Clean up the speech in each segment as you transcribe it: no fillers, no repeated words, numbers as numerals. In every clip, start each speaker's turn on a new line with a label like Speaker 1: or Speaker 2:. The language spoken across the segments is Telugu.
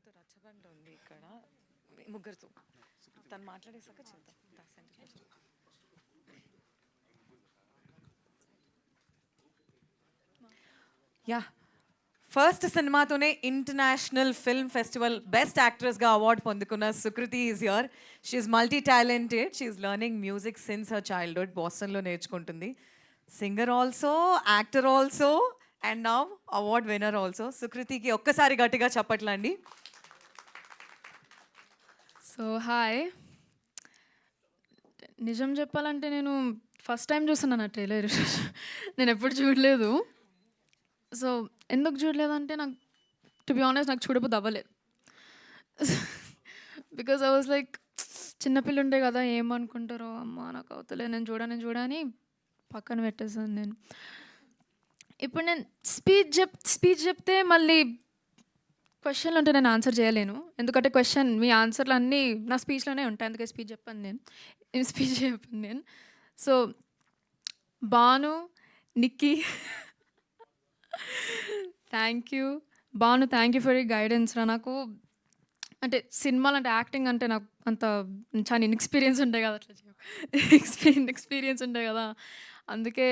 Speaker 1: మీతో రచ్చబండ ఉంది ఇక్కడ ముగ్గురితో తను మాట్లాడేసాక చేద్దాం యా ఫస్ట్ సినిమాతోనే ఇంటర్నేషనల్ ఫిల్మ్ ఫెస్టివల్ బెస్ట్ యాక్ట్రెస్గా అవార్డు పొందుకున్న Sukriti is here. She's multi talented. She's learning music since her childhood. బోస్టన్లో నేర్చుకుంటుంది. Singer also, actor also, and now award winner also. సుకృతికి ఒక్కసారి గట్టిగా చెప్పట్లండి.
Speaker 2: సో హాయ్, నిజం చెప్పాలంటే నేను ఫస్ట్ టైం చూస్తున్నాను ఆ ట్రైలర్. నేను ఎప్పుడు చూడలేదు. సో ఎందుకు చూడలేదంటే నాకు టు బి ఆనెస్ట్ నాకు చూడబోద్దు అవ్వలేదు. బికాజ్ ఐ వాజ్ లైక్ చిన్నపిల్ల ఉండే కదా, ఏమనుకుంటారో అమ్మ నాకు అవుతలే, నేను చూడని పక్కన పెట్టేసాను నేను. ఇప్పుడు నేను స్పీచ్ చెప్తే మళ్ళీ క్వశ్చన్లు ఉంటే నేను ఆన్సర్ చేయలేను. ఎందుకంటే క్వశ్చన్ మీ ఆన్సర్లు అన్నీ నా స్పీచ్లోనే ఉంటాయి. అందుకే స్పీచ్ చెప్పాను నేను. So Bhanu, Nikki, thank you Bhanu, thank you for you guidance రా. నాకు అంటే సినిమాలు అంటే యాక్టింగ్ అంటే నాకు అంత చాలా ఇన్ఎక్స్పీరియన్స్ ఉంటాయి కదా, అట్లా ఎక్స్పీరియన్స్ ఉంటాయి కదా, అందుకే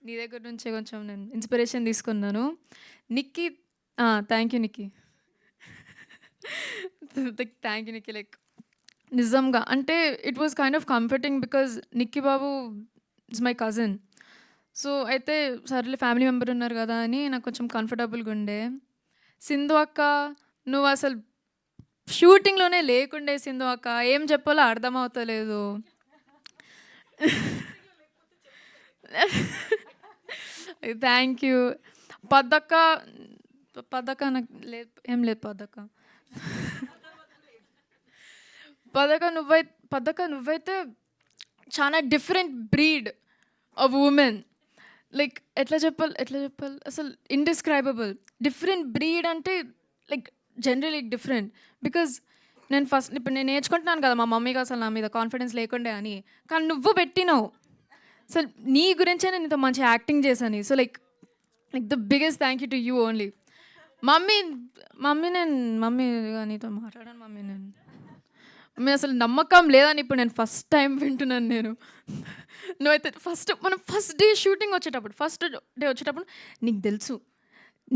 Speaker 2: నీ దగ్గర నుంచే కొంచెం నేను ఇన్స్పిరేషన్ తీసుకున్నాను. Nikki, thank you Nikki, thank you Nikki. Like నిజంగా అంటే it was kind of comforting because Nikki Babu is my cousin. So అయితే సర్లే ఫ్యామిలీ మెంబర్ ఉన్నారు కదా అని నాకు కొంచెం కంఫర్టబుల్గా ఉండే. సింధు అక్క, నువ్వు అసలు షూటింగ్లోనే లేకుండే. సింధు అక్క ఏం చెప్పాలో అర్థమవుతలేదు. Thank you. పద్దక్క నాకు ఏం లేదు. పద్దక్క నువ్వైతే చాలా different breed of women. Like ఎట్లా చెప్పాలి అసలు ఇండిస్క్రైబబుల్. డిఫరెంట్ బ్రీడ్ అంటే లైక్ జనరలీ డిఫరెంట్. బికాజ్ ఇప్పుడు నేను నేర్చుకుంటున్నాను కదా, మా మమ్మీకి అసలు నా మీద కాన్ఫిడెన్స్ లేకుండే అని, కానీ నువ్వు పెట్టినావు. అసలు నీ గురించే నేను ఇంత మంచి యాక్టింగ్ చేశాను. So like the biggest thank you to you only. Mummy నీతో మాట్లాడాను మమ్మీ అసలు నమ్మకం లేదని ఇప్పుడు నేను ఫస్ట్ టైం వింటున్నాను నేను. నువ్వైతే మనం ఫస్ట్ డే షూటింగ్ వచ్చేటప్పుడు నీకు తెలుసు,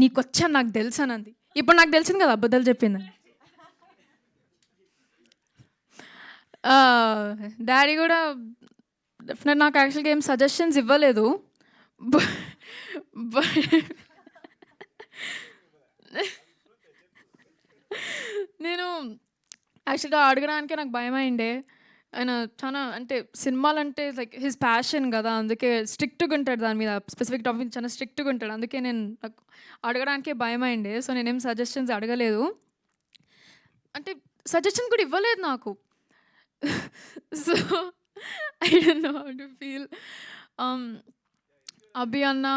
Speaker 2: నీకు వచ్చాను నాకు తెలుసు అనంది. ఇప్పుడు నాకు తెలిసింది కదా అబద్ధాలు చెప్పిందని. డాడీ కూడా డెఫినెట్ నాకు యాక్చువల్గా ఏం సజెషన్స్ ఇవ్వలేదు. నేను యాక్చువల్గా అడగడానికే నాకు భయం అయిండే. ఆయన చాలా అంటే సినిమాలంటే లైక్ హిజ్ ప్యాషన్ కదా, అందుకే స్ట్రిక్ట్గా ఉంటాడు దాని మీద, స్పెసిఫిక్ టాపిక్ చాలా స్ట్రిక్ట్గా ఉంటాడు. అందుకే నాకు అడగడానికే భయం అయిండే. సో నేనేం సజెషన్స్ అడగలేదు, అంటే సజెషన్ కూడా ఇవ్వలేదు నాకు. So I don't know how to feel. Abhi అన్న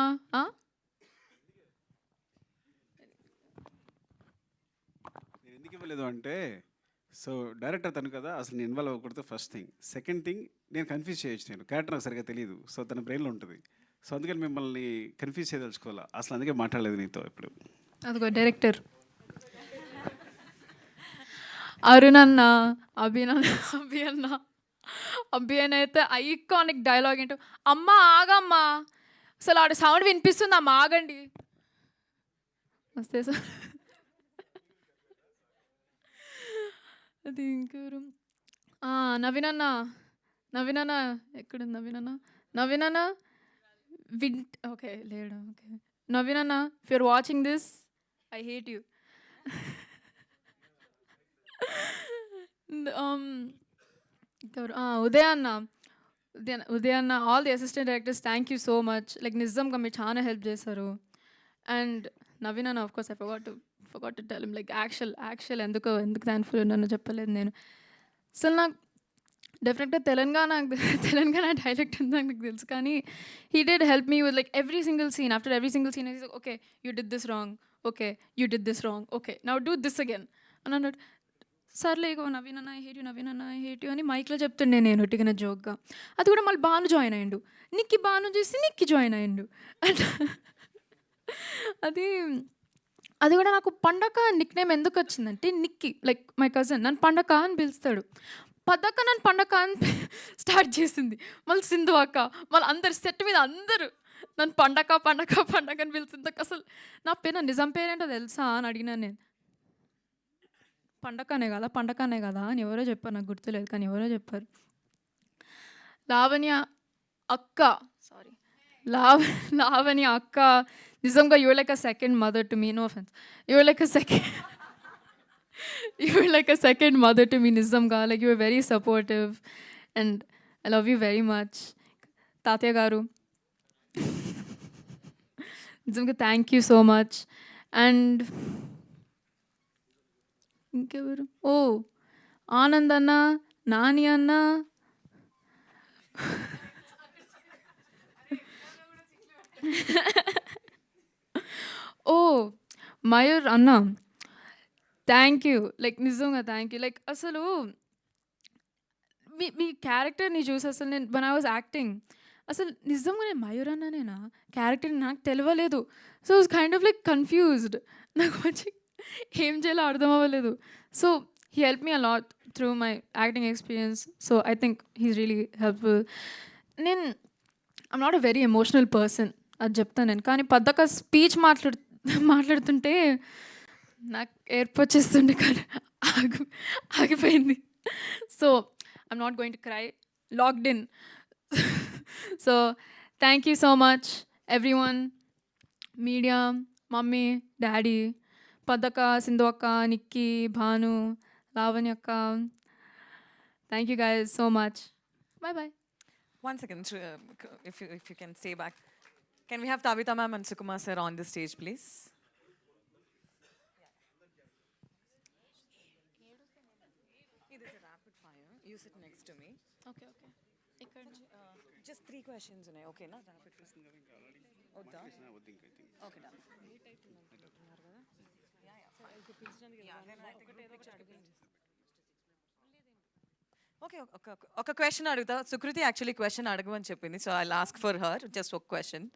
Speaker 3: ఎందుకు ఇవ్వలేదు అంటే, సో డైరెక్టర్ తను కదా, అసలు నేను ఇన్వాల్వ్ అవ్వకూడదు ఫస్ట్ థింగ్. సెకండ్ థింగ్, నేను కన్ఫ్యూజ్ చేయొచ్చు, నేను క్యారెక్టర్ నాకు సరిగ్గా తెలియదు. సో తన బ్రెయిన్లో ఉంటుంది. సో అందుకని మిమ్మల్ని కన్ఫ్యూజ్ చేయదలుచుకోవాలా, అసలు అందుకే మాట్లాడలేదు నీతో ఇప్పుడు.
Speaker 2: అదిగో డైరెక్టర్ అరుణ్ అన్న, అభి అన్న అయితే ఐకానిక్ డైలాగ్ ఏంటో, అమ్మ ఆగమ్మా, అసలు ఆడ సౌండ్ వినిపిస్తుంది, అమ్మ ఆగండి వస్తే సార్. అది ఇంకెవరు, నవీన్ అన్న ఎక్కడుంది నవీన్ అన్న ఓకే లేడు. ఓకే నవీన్ అన్న, if you're watching this I hate you. Uday అన్న, all the assistant directors thank you so much. Like నిజంగా మీరు చాలా హెల్ప్ చేశారు. అండ్ నవీన్ అన్న, of course I forgot to tell him, like actual ఎందుకు థ్యాంక్ఫుల్ ఉన్నానో చెప్పలేదు నేను. అసలు నాకు డెఫినెట్గా తెలంగాణ డైలెక్ట్ ఉందని నాకు తెలుసు, కానీ he did help me with like every single scene. After every single scene okay you did this wrong, okay now do this again అని అన్నాడు. సర్లే ఇగో నవీన్ అన్న ఐ హేట్ యూ అని మైక్లో చెప్తుండే నేను ఒట్టిగా జోక్గా. అది కూడా మళ్ళీ భాను జాయిన్ అయ్యిండు. భాను చూసి నిక్కి జాయిన్ అయ్యిండు. అది అది కూడా నాకు పండగ నిక్నేమ్ ఎందుకు వచ్చిందంటే నిక్కీ లైక్ మై కజిన్ నన్ను పండగ అని పిలుస్తాడు. పద్దక్క నన్ను పండగ అని స్టార్ట్ చేసింది. మళ్ళీ సింధు అక్క మళ్ళీ అందరు సెట్ మీద అందరూ నన్ను పండగ పండగ పండగ అని పిలుస్తుంది. అసలు నా పేరు నా నిజం పేరేంటో తెలుసా అని అడిగినాను నేను. పండగనే కదా అని ఎవరో చెప్పారు, నాకు గుర్తులేదు కానీ ఎవరో చెప్పారు. లావణ్య అక్క సారీ లావణ్య అక్క నిజంగా you're like a second mother to me, no offence, you're like a second you're like a second mother to me, Nizamga. Like, you were very supportive and I love you very much. Tatya Garu. Nizamga, thank you so much. And oh, Anand Anna, Nani Anna. Oh, Mayur Anna. Thank you like నిజంగా థ్యాంక్ యూ. లైక్ అసలు మీ క్యారెక్టర్ని చూసి అసలు నేను వన్ ఐ వాజ్ యాక్టింగ్ అసలు నిజంగా నేను మయూర్ అన్నానేనా క్యారెక్టర్ నాకు తెలియలేదు. So was kind of like confused. నాకు వచ్చి ఏం చేయాలో అర్థం అవ్వలేదు. So he help me a lot through my acting experience. So I think he's really helpful. నేను I'm not a very emotional person అది చెప్తాను నేను. కానీ పద్దక స్పీచ్ మాట్లాడుతుంటే నాకు ఏర్పు వచ్చేస్తుండే కానీ ఆగిపోయింది. So I'm not going to cry, locked in. So thank you so much everyone, media, mummy, daddy, పద్దక్క, సింధు అక్క, నిక్కీ, భాను, లావణ్య అక్క. Thank you guys so much. Bye bye.
Speaker 1: 1 second, if you can stay back. Can we have Tabitha ma'am and Sukumar sir on the stage, please? You sit next to me.
Speaker 2: Okay okay ఇక్కడ
Speaker 1: Just 3 questions ఉన్నాయి. Okay na? Rapid fire. వద్దా? Okay, done. ఓకే, ఒక క్వశ్చన్ అడుగుతా. సుకృతి యాక్చువల్లీ క్వశ్చన్ అడగమని చెప్పింది, so I ask for her just ఒక క్వశ్చన్.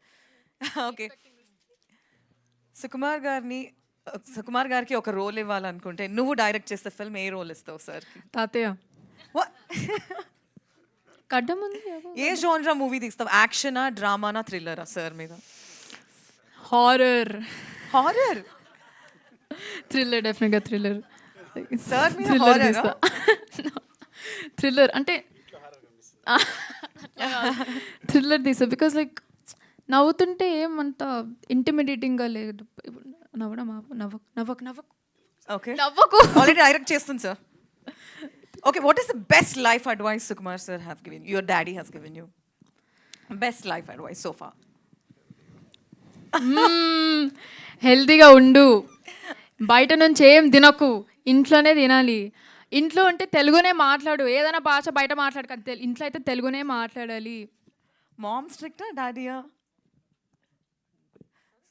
Speaker 1: ఓకే, సుకుమార్ గారికి ఒక రోల్ ఇవ్వాలనుకుంటే నువ్వు డైరెక్ట్ చేస్తే ఫిల్మ్ ఏ రోల్ ఇస్తావు సార్?
Speaker 2: తాతయ్య కడ్డం ఉంది.
Speaker 1: ఏ జోన్రా మూవీ తీస్తావు? యాక్షనా, డ్రామానా, థ్రిల్లరా సార్ మీద?
Speaker 2: హారర్.
Speaker 1: హారర్?
Speaker 2: థ్రిల్లర్, డెఫినెట్గా థ్రిల్లర్.
Speaker 1: సార్ మీద
Speaker 2: థ్రిల్లర్
Speaker 1: హారర్?
Speaker 2: తీస్తా. థ్రిల్లర్ అంటే థ్రిల్లర్ తీస్తా బికాస్ లైక్ నవ్వుతుంటే ఏమంత ఇంటిమిడేటింగ్గా లేదు. నవ్వకు
Speaker 1: ఓకే,
Speaker 2: నవ్వకు.
Speaker 1: ఆల్రెడీ డైరెక్ట్ చేస్తుంది sir. Okay, what is the best life advice Sukumar sir have given you? Your daddy has given you. Best life advice so far.
Speaker 2: హెల్తీగా ఉండు, బయట నుంచి ఏం తినకు, ఇంట్లోనే తినాలి. ఇంట్లో అంటే తెలుగునే మాట్లాడు, ఏదైనా భాష బయట మాట్లాడక, ఇంట్లో అయితే తెలుగునే మాట్లాడాలి.
Speaker 1: Mom strict or daddy?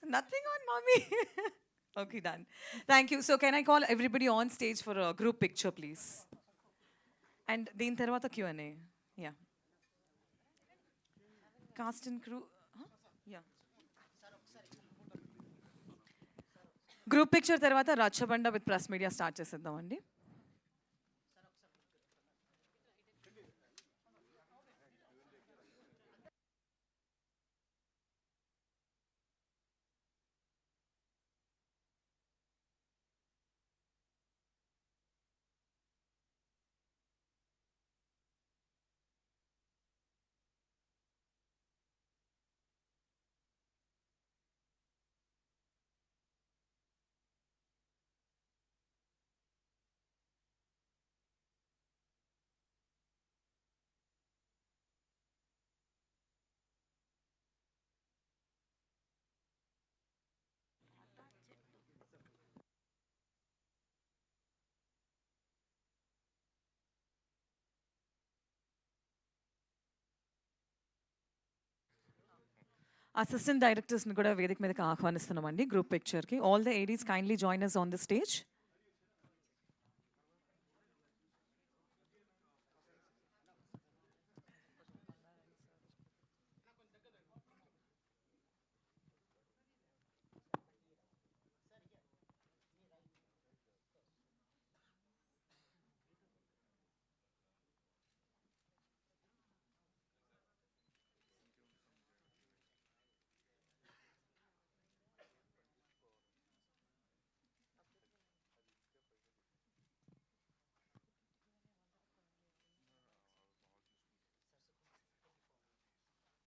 Speaker 1: Nothing on mommy. Okay, done. Thank you. So can I call everybody on stage for a group picture, please? And దీని తర్వాత Q&A. Yeah. Cast and crew. Yeah. Group picture తర్వాత రచ్చబండ విత్ ప్రెస్ మీడియా స్టార్ట్ చేసేద్దామండి. అసిస్టెంట్ డైరెక్టర్స్ని కూడా వేదిక మీదకి ఆహ్వానిస్తున్నామండి గ్రూప్ పిక్చర్కి. All the ADs kindly join us on the stage.